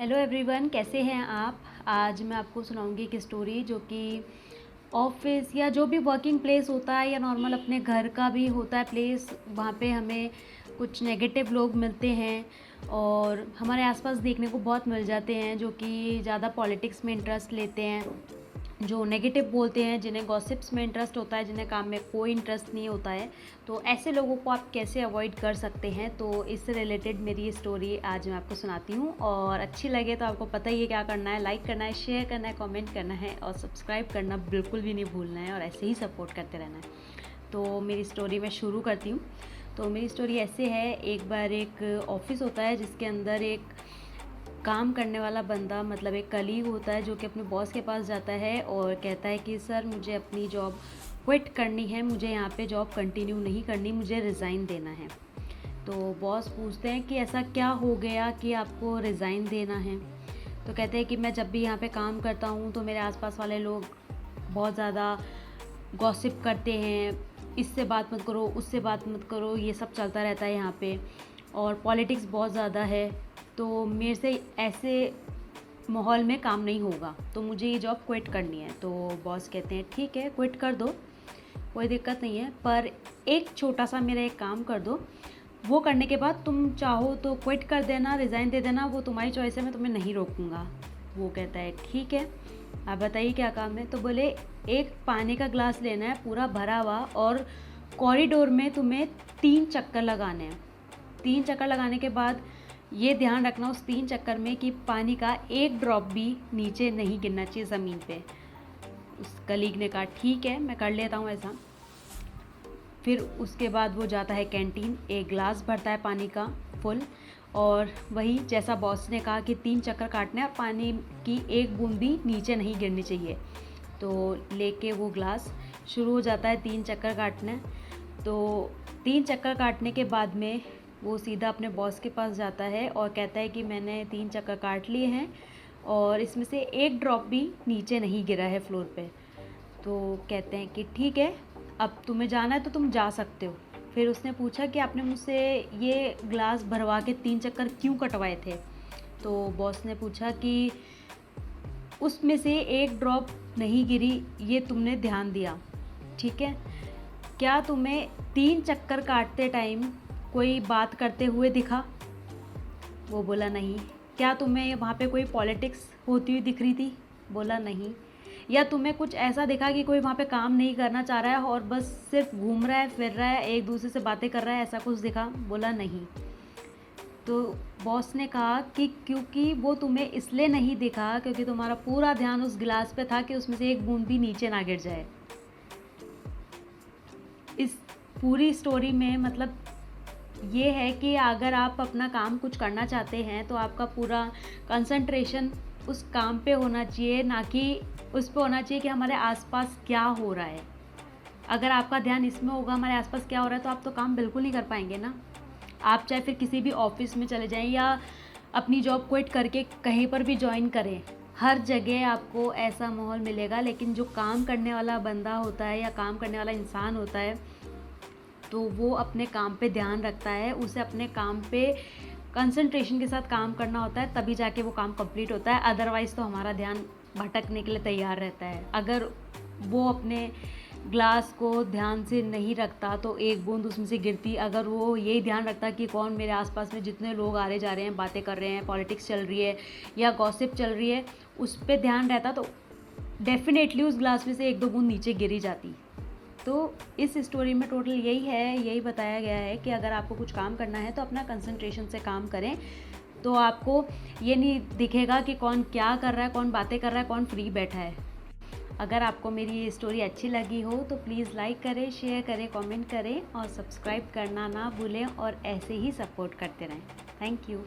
Hello everyone, कैसे हैं आप। आज मैं आपको सुनाऊंगी एक स्टोरी जो कि ऑफिस या जो भी वर्किंग प्लेस होता है या नॉर्मल अपने घर का भी होता है प्लेस, वहाँ पे हमें कुछ नेगेटिव लोग मिलते हैं और हमारे आसपास देखने को बहुत मिल जाते हैं जो कि ज़्यादा पॉलिटिक्स में इंटरेस्ट लेते हैं, जो नेगेटिव बोलते हैं, जिन्हें गॉसिप्स में इंटरेस्ट होता है, जिन्हें काम में कोई इंटरेस्ट नहीं होता है। तो ऐसे लोगों को आप कैसे अवॉइड कर सकते हैं, तो इससे रिलेटेड मेरी स्टोरी आज मैं आपको सुनाती हूँ। और अच्छी लगे तो आपको पता ही है क्या करना है, लाइक करना है, शेयर करना है, कमेंट करना है और सब्सक्राइब करना बिल्कुल भी नहीं भूलना है और ऐसे ही सपोर्ट करते रहना है। तो मेरी स्टोरी मैं शुरू करती हूँ। तो मेरी स्टोरी ऐसे है, एक बार एक ऑफिस होता है जिसके अंदर एक काम करने वाला बंदा, मतलब एक कलीग होता है जो कि अपने बॉस के पास जाता है और कहता है कि सर मुझे अपनी जॉब क्विट करनी है, मुझे यहाँ पे जॉब कंटिन्यू नहीं करनी, मुझे रिज़ाइन देना है। तो बॉस पूछते हैं कि ऐसा क्या हो गया कि आपको रिज़ाइन देना है। तो कहते हैं कि मैं जब भी यहाँ पे काम करता हूँ तो मेरे आसपास वाले लोग बहुत ज़्यादा गॉसिप करते हैं, इससे बात मत करो, उससे बात मत करो, ये सब चलता रहता है यहाँ पे और पॉलिटिक्स बहुत ज़्यादा है। तो मेरे से ऐसे माहौल में काम नहीं होगा, तो मुझे ये जॉब क्विट करनी है। तो बॉस कहते हैं ठीक है, क्विट कर दो, कोई दिक्कत नहीं है, पर एक छोटा सा मेरा एक काम कर दो, वो करने के बाद तुम चाहो तो क्विट कर देना, रिज़ाइन दे देना, वो तुम्हारी चॉइस है, मैं तुम्हें नहीं रोकूंगा। वो कहता है ठीक है, आप बताइए क्या काम है। तो बोले एक पानी का ग्लास लेना है पूरा भरा हुआ और कॉरिडोर में तुम्हें 3 चक्कर लगाने हैं। 3 चक्कर लगाने के बाद ये ध्यान रखना उस 3 चक्कर में कि पानी का एक ड्रॉप भी नीचे नहीं गिरना चाहिए ज़मीन पे। उस कलीग ने कहा ठीक है, मैं कर लेता हूँ ऐसा। फिर उसके बाद वो जाता है कैंटीन, एक गिलास भरता है पानी का फुल और वही जैसा बॉस ने कहा कि 3 चक्कर काटने हैं और पानी की एक बूंद भी नीचे नहीं गिरनी चाहिए। तो लेके वो ग्लास शुरू हो जाता है 3 चक्कर काटने। तो 3 चक्कर काटने के बाद में वो सीधा अपने बॉस के पास जाता है और कहता है कि मैंने 3 चक्कर काट लिए हैं और इसमें से एक ड्रॉप भी नीचे नहीं गिरा है फ्लोर पे। तो कहते हैं कि ठीक है, अब तुम्हें जाना है तो तुम जा सकते हो। फिर उसने पूछा कि आपने मुझसे ये ग्लास भरवा के 3 चक्कर क्यों कटवाए थे। तो बॉस ने पूछा कि उसमें से एक ड्रॉप नहीं गिरी, ये तुमने ध्यान दिया, ठीक है। क्या तुम्हें 3 चक्कर काटते टाइम कोई बात करते हुए दिखा। वो बोला नहीं। क्या तुम्हें वहाँ पे कोई पॉलिटिक्स होती हुई दिख रही थी। बोला नहीं। या तुम्हें कुछ ऐसा दिखा कि कोई वहाँ पे काम नहीं करना चाह रहा है और बस सिर्फ घूम रहा है, फिर रहा है, एक दूसरे से बातें कर रहा है, ऐसा कुछ दिखा। बोला नहीं। तो बॉस ने कहा कि क्योंकि वो तुम्हें इसलिए नहीं दिखा क्योंकि तुम्हारा पूरा ध्यान उस गिलास पे था कि उसमें से एक बूंद भी नीचे ना गिर जाए। इस पूरी स्टोरी में मतलब ये है कि अगर आप अपना काम कुछ करना चाहते हैं तो आपका पूरा कंसंट्रेशन उस काम पे होना चाहिए, ना कि उस पे होना चाहिए कि हमारे आसपास क्या हो रहा है। अगर आपका ध्यान इसमें होगा हमारे आसपास क्या हो रहा है, तो आप तो काम बिल्कुल नहीं कर पाएंगे ना। आप चाहे फिर किसी भी ऑफिस में चले जाएं या अपनी जॉब क्विट करके कहीं पर भी ज्वाइन करें, हर जगह आपको ऐसा माहौल मिलेगा। लेकिन जो काम करने वाला बंदा होता है या काम करने वाला इंसान होता है, तो वो अपने काम पे ध्यान रखता है, उसे अपने काम पे कंसंट्रेशन के साथ काम करना होता है, तभी जाके वो काम कंप्लीट होता है। अदरवाइज़ तो हमारा ध्यान भटकने के लिए तैयार रहता है। अगर वो अपने ग्लास को ध्यान से नहीं रखता तो एक बूंद उसमें से गिरती। अगर वो यही ध्यान रखता कि कौन मेरे आसपास में जितने लोग आ रहे जा रहे हैं, बातें कर रहे हैं, पॉलिटिक्स चल रही है या गॉसिप चल रही है, उस पर ध्यान रहता, तो डेफिनेटली उस ग्लास में से 1-2 बूंद नीचे गिरी जाती। तो इस स्टोरी में टोटल यही है, यही बताया गया है कि अगर आपको कुछ काम करना है तो अपना कंसंट्रेशन से काम करें, तो आपको ये नहीं दिखेगा कि कौन क्या कर रहा है, कौन बातें कर रहा है, कौन फ्री बैठा है। अगर आपको मेरी ये स्टोरी अच्छी लगी हो तो प्लीज़ लाइक करें, शेयर करें, कमेंट करें और सब्सक्राइब करना ना भूलें और ऐसे ही सपोर्ट करते रहें। Thank you.